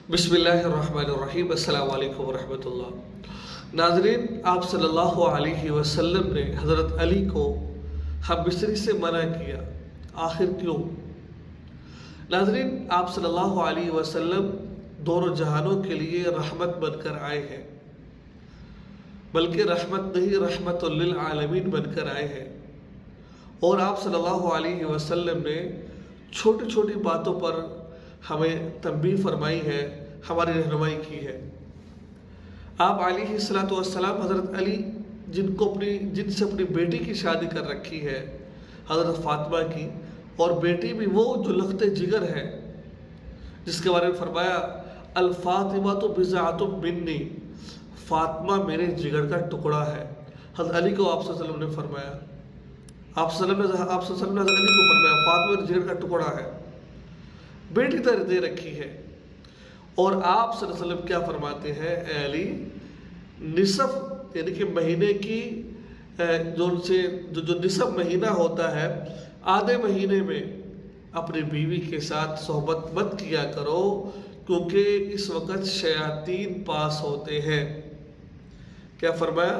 बिस्मिल्लाहिर्रहमानिर्रहीम। अस्सलामु अलैकुम वरहमतुल्लाह। नाज़रीन, आप सल्लल्लाहु अलैहि वसल्लम ने हज़रत अली को हमबिस्तरी से मना किया, आखिर क्यों? नाज़रीन, आप सल्लल्लाहु अलैहि वसल्लम दोनों जहानों के लिए रहमत बनकर आए हैं, बल्कि रहमत नहीं रहमतुल लिल आलमीन बनकर आए हैं। और आप सल्लल्लाहु अलैहि वसल्लम ने छोटी छोटी बातों पर हमें तंबीह फरमाई है, हमारी रहनुमाई की है। आप अलैहिस्सलातु वस्सलाम हज़रत अली जिनसे अपनी बेटी की शादी कर रखी है, हज़रत फातिमा की, और बेटी भी वो जो लख्ते जिगर है, जिसके बारे में फरमाया अल फातिमा तो बिज़अतुम मिन्नी, फातिमा मेरे जिगर का टुकड़ा है। हज़रत अली को आप सल्लल्लाहु अलैहि वसल्लम ने फरमाया, आप सल्लल्लाहु अलैहि वसल्लम ने अली को फरमाया फातिमा मेरे जिगर का टुकड़ा है, बेटी तरह दे रखी है। और आप सल्लल्लाहु अलैहि वसल्लम क्या फरमाते हैं, ए अली, निसफ यानी कि महीने की जो निसफ महीना होता है, आधे महीने में अपनी बीवी के साथ सोहबत मत किया करो, क्योंकि इस वक्त शयातीन पास होते हैं। क्या फरमाया?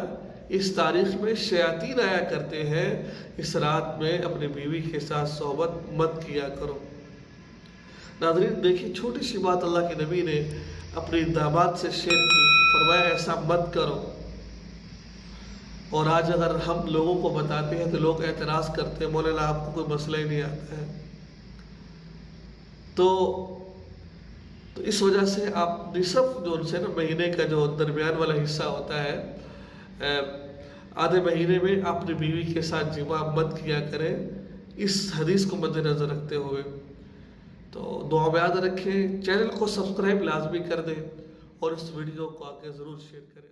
इस तारीख में शयातीन आया करते हैं, इस रात में अपनी बीवी के साथ सोहबत मत किया करो। नाज़रीन, देखिए, छोटी सी बात अल्लाह के नबी ने अपने दामाद से शेयर की, फरमाया ऐसा मत करो। और आज अगर हम लोगों को बताते हैं तो लोग एतराज़ करते हैं, मौलाना आपको कोई मसला ही नहीं आता है। तो इस वजह से आप निसफ जो उनसे ना महीने का जो दरमियान वाला हिस्सा होता है, आधे महीने में अपनी बीवी के साथ जिमा मत किया करें, इस हदीस को मद्देनज़र रखते हुए। तो दुआ में याद रखें, चैनल को सब्सक्राइब लाजमी कर दें और इस वीडियो को आगे ज़रूर शेयर करें।